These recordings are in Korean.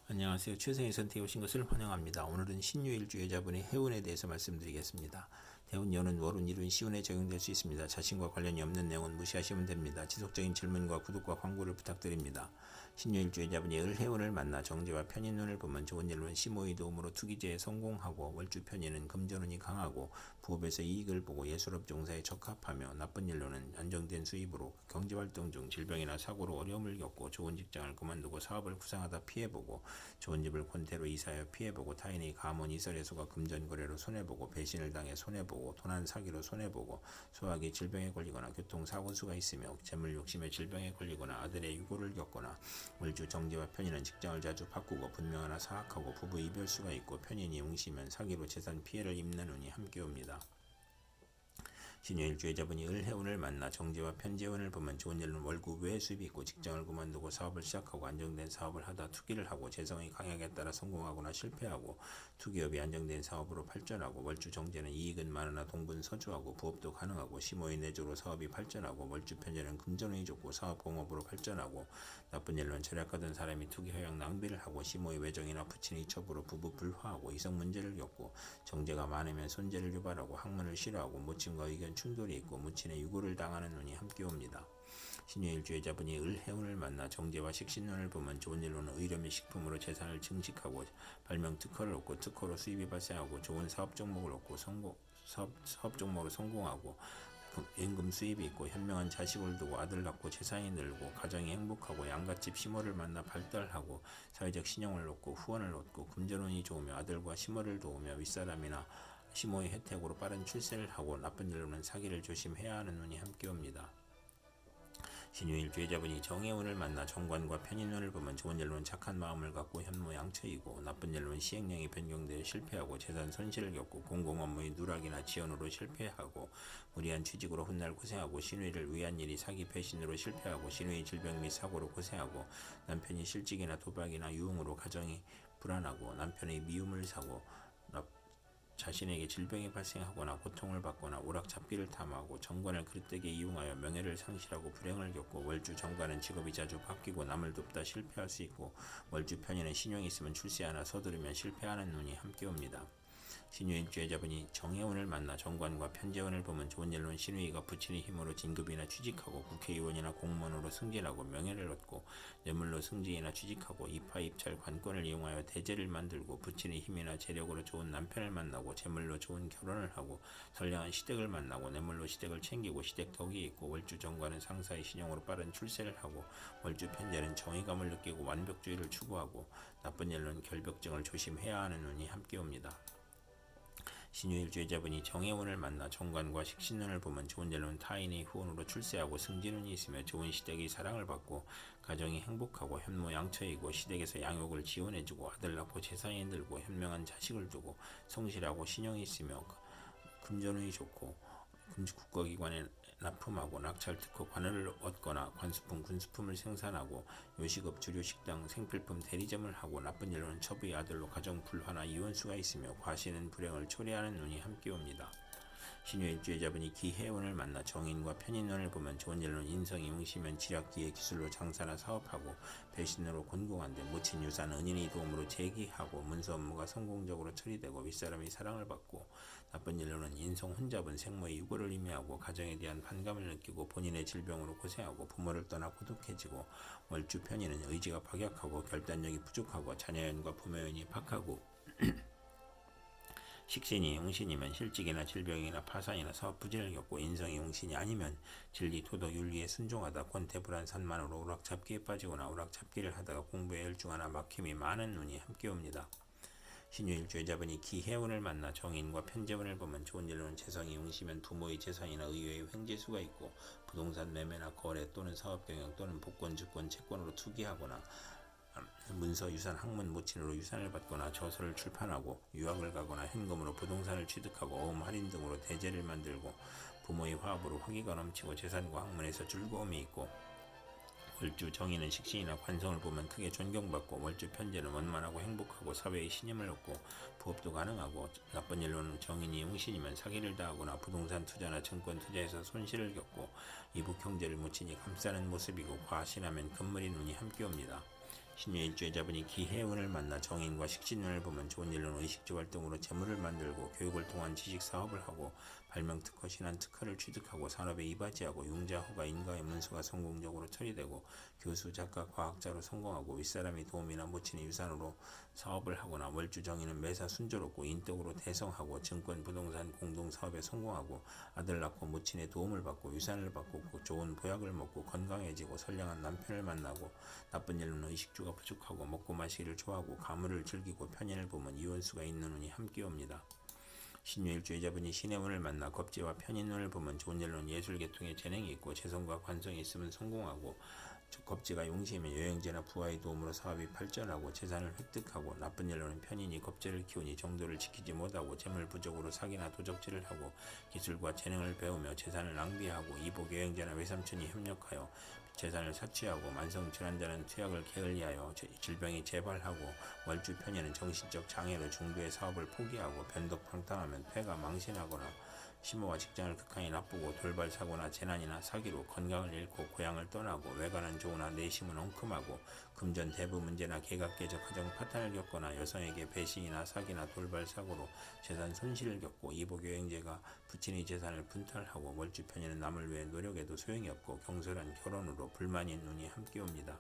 안녕하세요. 최선의 선택에 오신 것을 환영합니다. 오늘은 신유일주 여자분의 해운에 대해서 말씀드리겠습니다. 해운, 연운, 월운, 일운, 시운에 적용될 수 있습니다. 자신과 관련이 없는 내용은 무시하시면 됩니다. 지속적인 질문과 구독과 광고를 부탁드립니다. 신유일주 여자분이 을해운을 만나 정제와 편인운을 보면 좋은 일로는 시모의 도움으로 투기제에 성공하고, 월주 편인은 금전운이 강하고 부업에서 이익을 보고 예술업 종사에 적합하며, 나쁜 일로는 안정된 수입으로 경제활동 중 질병이나 사고로 어려움을 겪고 좋은 직장을 그만두고 사업을 구상하다 피해보고, 좋은 집을 권태로 이사하여 피해보고, 타인의 가문 이설해소가 금전거래로 손해보고, 배신을 당해 손해보고, 도난 사기로 손해보고, 소화기 질병에 걸리거나 교통사고수가 있으며, 재물 욕심에 질병에 걸리거나 아들의 유고를 겪거나, 월주 정제와 편인은 직장을 자주 바꾸고 분명하나 사악하고 부부 이별수가 있고, 편인이 웅시면 사기로 재산 피해를 입는 운이 함께 옵니다. 신유일주 여자분이 을해운을 만나 정제와 편재운을 보면 좋은 일은 월구 외 수입이 있고, 직장을 그만두고 사업을 시작하고 안정된 사업을 하다 투기를 하고 재성이 강약에 따라 성공하거나 실패하고, 투기업이 안정된 사업으로 발전하고, 월주 정제는 이익은 많으나 동분서주하고 부업도 가능하고, 시모의 내조로 사업이 발전하고, 월주 편제는 금전운이 좋고 사업공업으로 발전하고, 나쁜 일로는 절약하던 사람이 투기 허약 낭비를 하고, 시모의 외정이나 부친의 첩으로 부부 불화하고 이성 문제를 겪고, 정제가 많으면 손재를 유발하고 학문을 싫어하고 모친과 의견 충돌이 있고 무친의 유고를 당하는 운이 함께 옵니다. 신유일주 여자분이 을해운을 만나 정제와 식신운을 보면 좋은 일로는 의료및 식품으로 재산을 증식하고, 발명 특허를 얻고 특허로 수입이 발생하고, 좋은 사업 종목을 얻고 사업 종목으로 성공하고, 임금 수입이 있고, 현명한 자식을 두고 아들 낳고 재산이 늘고, 가정이 행복하고, 양갓집 시모를 만나 발달하고, 사회적 신용을 얻고 후원을 얻고, 금전운이 좋으며 아들과 시모를 도우며 윗사람이나 시모의 혜택으로 빠른 출세를 하고, 나쁜 일로는 사기를 조심해야 하는 운이 함께 옵니다. 신유일주 여자분이 정해운을 만나 정관과 편인운을 보면 좋은 일로는 착한 마음을 갖고 현모양처이고, 나쁜 일로는 시행령이 변경되어 실패하고 재산 손실을 겪고, 공공업무의 누락이나 지연으로 실패하고, 무리한 취직으로 훗날 고생하고, 신우이를 위한 일이 사기 배신으로 실패하고, 신우이 질병 및 사고로 고생하고, 남편이 실직이나 도박이나 유흥으로 가정이 불안하고, 남편의 미움을 사고, 자신에게 질병이 발생하거나 고통을 받거나 오락잡기를 탐하고, 정관을 그릇되게 이용하여 명예를 상실하고 불행을 겪고, 월주 정관은 직업이 자주 바뀌고 남을 돕다 실패할 수 있고, 월주 편인은 신용이 있으면 출세하나 서두르면 실패하는 운이 함께 옵니다. 신유일주 여자분이 정해운을 만나 정관과 편재운을 보면 좋은 일로는 신우이가 부친의 힘으로 진급이나 취직하고, 국회의원이나 공무원으로 승진하고 명예를 얻고, 뇌물로 승진이나 취직하고, 입하 입찰 관건을 이용하여 대제를 만들고, 부친의 힘이나 재력으로 좋은 남편을 만나고, 재물로 좋은 결혼을 하고, 선량한 시댁을 만나고, 뇌물로 시댁을 챙기고 시댁 덕이 있고, 월주 정관은 상사의 신용으로 빠른 출세를 하고, 월주 편재는 정의감을 느끼고 완벽주의를 추구하고, 나쁜 일로는 결벽증을 조심해야 하는 운이 함께 옵니다. 신유일주 여자분이 정해운을 만나 정관과 식신운을 보면 좋은 일로는 타인의 후원으로 출세하고 승진운이 있으며, 좋은 시댁의 사랑을 받고 가정이 행복하고 현모양처이고, 시댁에서 양육을 지원해주고 아들 낳고 재산이 늘고 현명한 자식을 두고 성실하고 신용이 있으며, 금전운이 좋고 국가기관에 납품하고 낙찰특허 관할을 얻거나 관수품 군수품을 생산하고, 요식업 주류식당 생필품 대리점을 하고, 나쁜 일로는 첩의 아들로 가정 불화나 이혼수가 있으며 과시는 불행을 초래하는 운이 함께 옵니다. 신유일주 여자분이 기해운을 만나 정인과 편인운을 보면 좋은 일로는 인성이 웅시면 지략기의 기술로 장사나 사업하고, 배신으로 곤궁한데 모친 유산 은인의 도움으로 재기하고, 문서 업무가 성공적으로 처리되고 윗사람의 사랑을 받고, 나쁜 일로는 인성 혼잡은 생모의 유고를 의미하고, 가정에 대한 반감을 느끼고 본인의 질병으로 고생하고, 부모를 떠나 고독해지고, 월주 편인은 의지가 박약하고 결단력이 부족하고, 자녀연과 부모연이 박하고, 식신이 웅신이면 실직이나 질병이나 파산이나 사업 부진을 겪고, 인성이 웅신이 아니면 진리 토덕 윤리에 순종하다 권태불안 산만으로 오락잡기에 빠지거나, 오락잡기를 하다가 공부에 열중하나 막힘이 많은 운이 함께 옵니다. 신유일주 여자분이 기해운을 만나 정인과 편재운을 보면 좋은 일로는 재성이 웅시면 부모의 재산이나 의외의 횡재수가 있고, 부동산 매매나 거래 또는 사업 경영 또는 복권 주권 채권으로 투기하거나, 문서 유산 학문 모친으로 유산을 받거나, 저서를 출판하고 유학을 가거나, 현금으로 부동산을 취득하고 어음 할인 등으로 대제를 만들고, 부모의 화합으로 화기가 넘치고 재산과 학문에서 즐거움이 있고, 월주 정인은 식신이나 관성을 보면 크게 존경받고, 월주 편재는 원만하고 행복하고 사회의 신임을 얻고 부업도 가능하고, 나쁜 일로는 정인이 웅신이면 사기를 당하거나 부동산 투자나 증권 투자에서 손실을 겪고, 이북 형제를 모친이 감싸는 모습이고, 과신하면 금물인 운이 함께 옵니다. 신유 일주의자분이 기해운을 만나 정인과 식신운을 보면 좋은 일로는 의식주 활동으로 재물을 만들고 교육을 통한 지식 사업을 하고 발명 특허 신한 특허를 취득하고 산업에 이바지하고 융자 후가 인가의 문서가 성공적으로 처리되고 교수 작가 과학자로 성공하고 윗사람의 도움이나 모친의 유산으로 사업을 하거나 월주 정인은 매사 순조롭고 인덕으로 대성하고 증권 부동산 공동 사업에 성공하고 아들 낳고 모친의 도움을 받고 유산을 받고 좋은 보약을 먹고 건강해지고 선량한 남편을 만나고 나쁜 일로는 의식주가 부족하고 먹고 마시기를 좋아하고 가물을 즐기고 편인을 보면 이혼수가 있는 운이 함께 옵니다. 신유일주의자분이 신의 운을 만나 겁재와 편인운을 보면 좋은 일로는 예술 계통에 재능이 있고 재성과 관성이 있으면 성공하고 겁재가 용시이면 여행제나 부하의 도움으로 사업이 발전하고 재산을 획득하고 나쁜 일로는 편인이 겁재를 키우니 정도를 지키지 못하고 재물 부족으로 사기나 도적질을 하고 기술과 재능을 배우며 재산을 낭비하고 이복 여행제나 외삼촌이 협력하여 재산을 사취하고 만성 질환자는 투약을 게을리하여 질병이 재발하고 월주 편인은 정신적 장애로 중도의 사업을 포기하고 변덕팡탕하면 폐가 망신하거나 심호와 직장을 극한히 나쁘고 돌발 사고나 재난이나 사기로 건강을 잃고 고향을 떠나고 외관은 좋으나 내심은 엉큼하고 금전 대부 문제나 개각계적 가정 파탄을 겪거나 여성에게 배신이나 사기나 돌발 사고로 재산 손실을 겪고 이복 여행제가 부친의 재산을 분탈하고 월주 편인은 남을 위해 노력해도 소용이 없고 경솔한 결혼으로 불만인 눈이 함께 옵니다.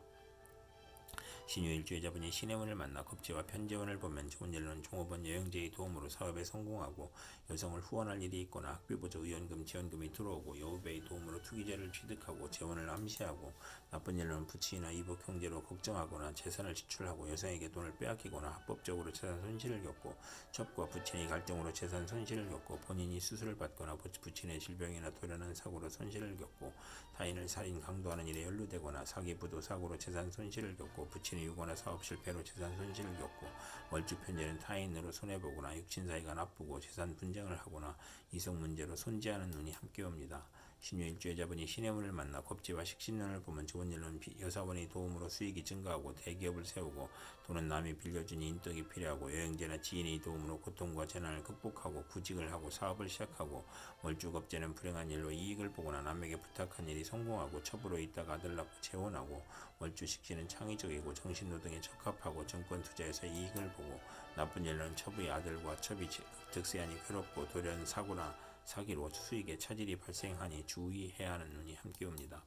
신유일주의자분이 신의 운을 만나 겁재와 편재운을 보면 좋은 일로는 종업원 여행제의 도움으로 사업에 성공하고 여성을 후원할 일이 있거나 학비보조 의원금 지원금이 들어오고 여우배의 도움으로 투기자를 취득하고 재원을 암시하고 나쁜 일로는 부친이나 이복 형제로 걱정하거나 재산을 지출하고 여성에게 돈을 빼앗기거나 합법적으로 재산 손실을 겪고 첩과 부친의 갈등으로 재산 손실을 겪고 본인이 수술을 받거나 부친의 질병이나 돌연한 사고로 손실을 겪고 타인을 살인 강도하는 일에 연루되거나 사기 부도 사고로 재산 손실을 겪고 부친이 유거나 사업 실패로 재산 손실을 겪고 월주 편제는 타인으로 손해보거나 육친 사이가 나쁘고 재산 분쟁을 하거나 이성 문제로 손재하는 눈이 함께 옵니다. 신유일주의자분이 신의 운을 만나 겁재와 식신운을 보면 좋은 일로는 여사원의 도움으로 수익이 증가하고 대기업을 세우고 돈은 남이 빌려주니 인덕이 필요하고 여행제나 지인의 도움으로 고통과 재난을 극복하고 구직을 하고 사업을 시작하고 월주 겁재는 불행한 일로 이익을 보거나 남에게 부탁한 일이 성공하고 첩으로 있다가 아들 낳고 재혼하고 월주 식신은 창의적이고 정신노동에 적합하고 증권 투자에서 이익을 보고 나쁜 일로는 첩의 아들과 첩이 득세하니 괴롭고 돌연 사고나 사기로 수익에 차질이 발생하니 주의해야 하는 눈이 함께 옵니다.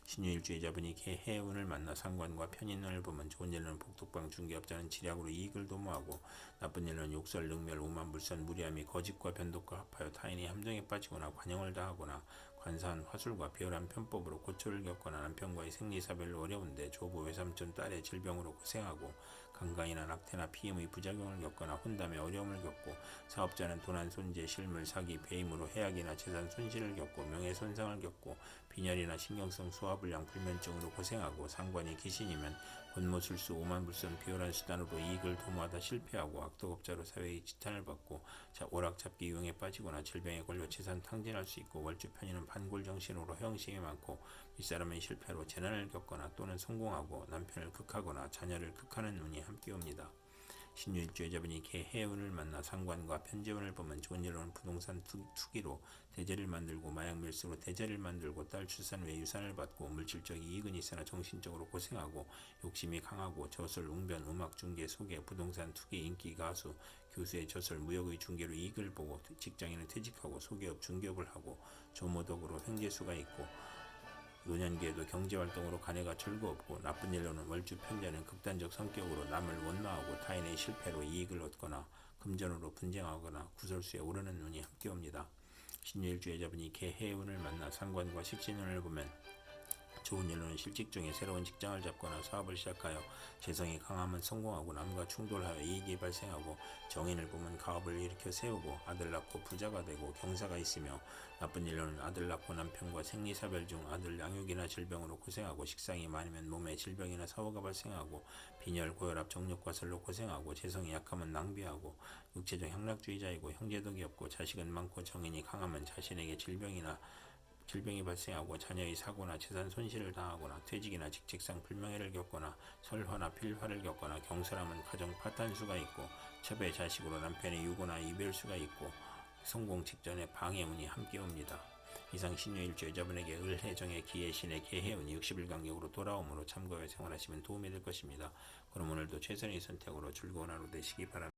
신유일주의자분이 개해운을 만나 상관과 편인운을 보면 좋은 일로는 복덕방 중개업자는 지략으로 이익을 도모하고 나쁜 일로는 욕설, 능멸, 오만, 불선, 무리함이 거짓과 변덕과 합하여 타인의 함정에 빠지거나 관용을 다하거나 관사한 화술과 비열한 편법으로 고초를 겪거나 남편과의 생리사별로 어려운데 조부 외삼촌 딸의 질병으로 고생하고 강간이나 낙태나 피임의 부작용을 겪거나 혼담에 어려움을 겪고 사업자는 도난, 손재, 실물, 사기, 배임으로 해악이나 재산 손실을 겪고 명예손상을 겪고 빈혈이나 신경성 소화불량 불면증으로 고생하고 상관이 귀신이면 권모술수, 오만불선, 비열한 수단으로 이익을 도모하다 실패하고 악도업자로 사회의 지탄을 받고 오락잡기 유형에 빠지거나 질병에 걸려 재산 탕진할 수 있고 월주 편인은 반골정신으로 허영심이 많고 윗사람의 실패로 재난을 겪거나 또는 성공하고 남편을 극하거나 자녀를 극하는 운이 함께 옵니다. 신유일주의자분이 개해운을 만나 상관과 편재운을 보면 좋은 일로는 부동산 투기로 대재를 만들고 마약 밀수로 대재를 만들고 딸 출산 외 유산을 받고 물질적 이익은 있으나 정신적으로 고생하고 욕심이 강하고 저술, 웅변, 음악 중개, 소개, 부동산 투기, 인기, 가수, 교수의 저술, 무역의 중개로 이익을 보고 직장인은 퇴직하고 소기업, 중개업을 하고 조모덕으로 횡재수가 있고 노년기에도 경제활동으로 가내가 즐거웠고 나쁜 일로는 월주 편제는 극단적 성격으로 남을 원망하고 타인의 실패로 이익을 얻거나 금전으로 분쟁하거나 구설수에 오르는 눈이 함께 옵니다. 신유일주의자분이 개해운을 만나 상관과 식신운을 보면 좋은 일로는 실직 중에 새로운 직장을 잡거나 사업을 시작하여 재성이 강하면 성공하고 남과 충돌하여 이익이 발생하고 정인을 보면 가업을 일으켜 세우고 아들 낳고 부자가 되고 경사가 있으며 나쁜 일로는 아들 낳고 남편과 생리사별 중 아들 양육이나 질병으로 고생하고 식상이 많으면 몸에 질병이나 사고가 발생하고 빈혈, 고혈압, 정력과 설로 고생하고 재성이 약하면 낭비하고 육체적 향락주의자이고 형제덕이 없고 자식은 많고 정인이 강하면 자신에게 질병이 발생하고 자녀의 사고나 재산 손실을 당하거나 퇴직이나 직책상 불명예를 겪거나 설화나 필화를 겪거나 경솔하면 가정 파탄수가 있고 첩의 자식으로 남편의 유고나 이별수가 있고 성공 직전에 방해운이 함께 옵니다. 이상 신유일주 여자분에게 을해정의 기해신의 개해운이 60일 간격으로 돌아옴으로 참고하여 생활하시면 도움이 될 것입니다. 그럼 오늘도 최선의 선택으로 즐거운 하루 되시기 바랍니다.